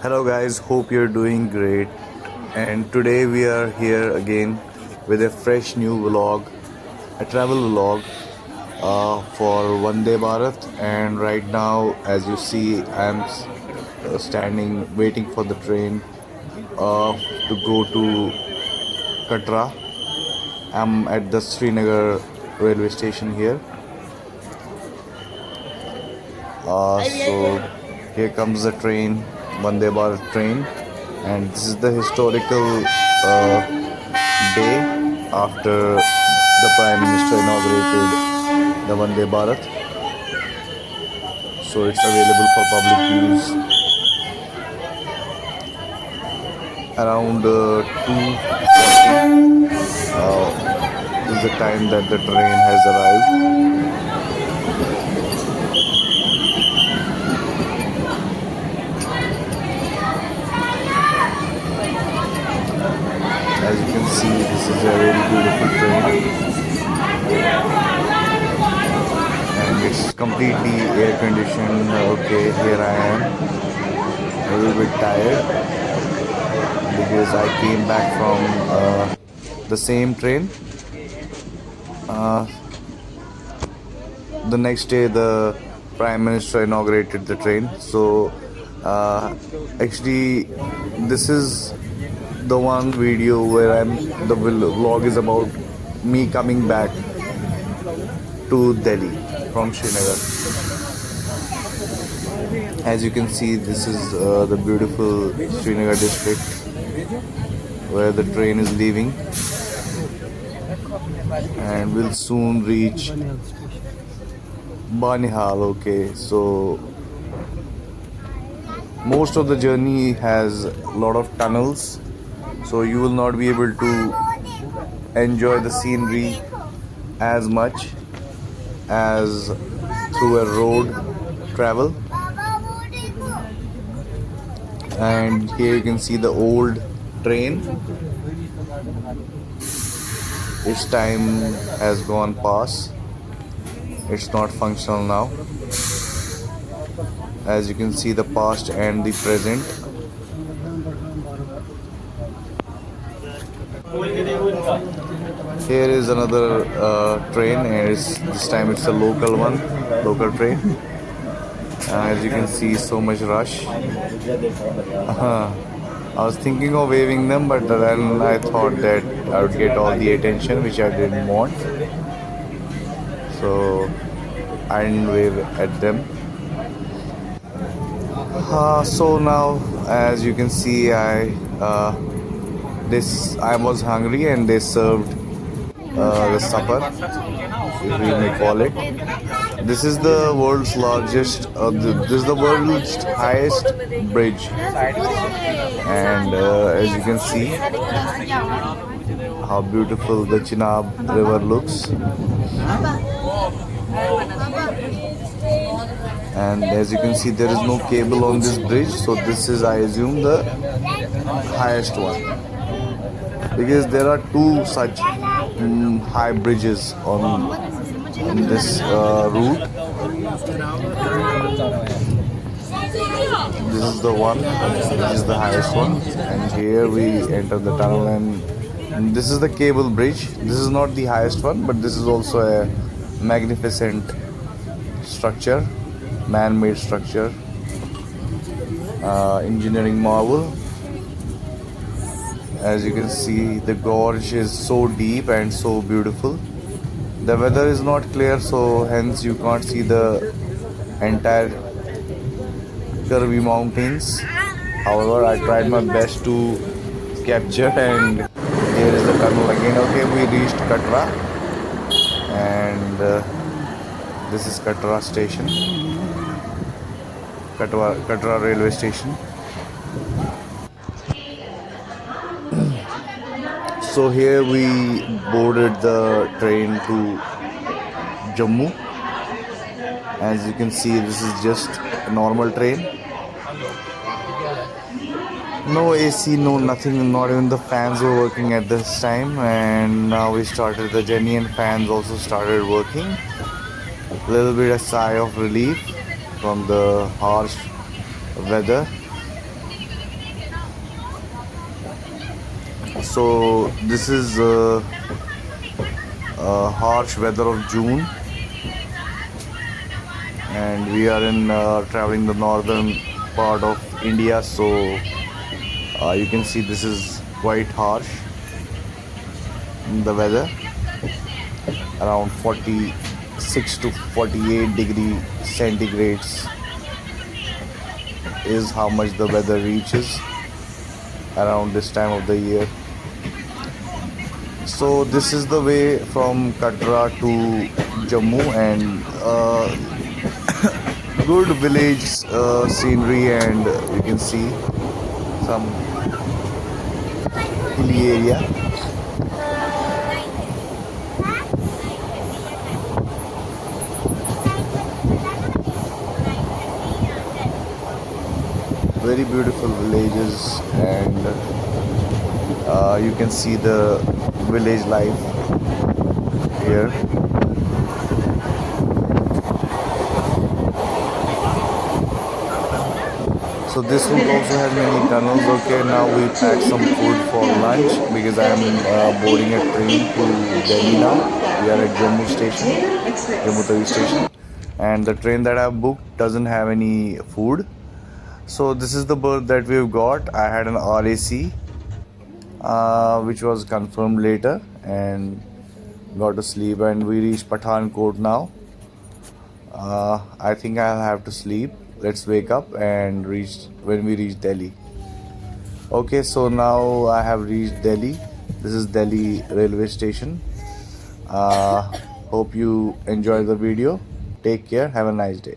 Hello, guys, hope you're doing great. And today we are here again with a fresh new vlog, a travel vlog for Vande Bharat. And right now, as you see, I'm standing waiting for the train to go to Katra. I'm at the Srinagar railway station here. So here comes the train, Vande Bharat train, and this is the historical day after the Prime Minister inaugurated the Vande Bharat. So it's available for public use around 2:40 is the time that the train has arrived. As you can see, this is a very beautiful train and it's completely air conditioned. Okay, here I am, a little bit tired because I came back from the same train. Uh, the next day, the Prime Minister inaugurated the train. So, actually, this is the one video where the vlog is about me coming back to Delhi from Srinagar. As you can see, this is the beautiful Srinagar district where the train is leaving, and we'll soon reach Banihal. Okay, so most of the journey has a lot of tunnels, so you will not be able to enjoy the scenery as much as through a road travel. And here you can see the old train. Its time has gone past, it's not functional now. As you can see, the past and the present. Here is another train, and this time it's a local one, local train. As you can see, so much rush. I was thinking of waving them, but then I thought that I would get all the attention, which I didn't want. So I didn't wave at them. So now, as you can see, I was hungry, and they served the supper, if we may call it. This is the world's largest. This is the world's highest bridge, and as you can see, how beautiful the Chenab River looks. And as you can see, there is no cable on this bridge, so this is, I assume, the highest one, because there are two such high bridges on this route. This is the one, this is the highest one, and here we enter the tunnel, and this is the cable bridge. This is not the highest one, but this is also a magnificent structure, man-made structure, engineering marvel. As you can see, the gorge is so deep and so beautiful. The weather is not clear, so hence you can't see the entire curvy mountains. However, I tried my best to capture, and here is the tunnel again. Okay, we reached Katra, and this is Katra station, Katra railway station. So here we boarded the train to Jammu. As you can see, this is just a normal train. No AC, no nothing, not even the fans were working at this time. And now we started the journey, and fans also started working. A little bit a sigh of relief from the harsh weather. So this is harsh weather of June, and we are in traveling the northern part of India. So you can see this is quite harsh. The weather around 46 to 48 degree centigrades is how much the weather reaches around this time of the year. So this is the way from Katra to Jammu, and good village scenery, and you can see some hilly area. Very beautiful villages, and you can see the village life here. So this route also has many tunnels. Okay, now we pack some food for lunch because I am boarding a train to Delhi now. We are at Jammu station, Jammu Tawi station, and the train that I have booked doesn't have any food. So this is the berth that we've got. I had an RAC, which was confirmed later, and got to sleep. And we reached Pathankot now. I think I'll have to sleep. Let's wake up and reach when we reach Delhi. Okay, so now I have reached Delhi. This is Delhi railway station. Uh, Hope you enjoy the video. Take care. Have a nice day.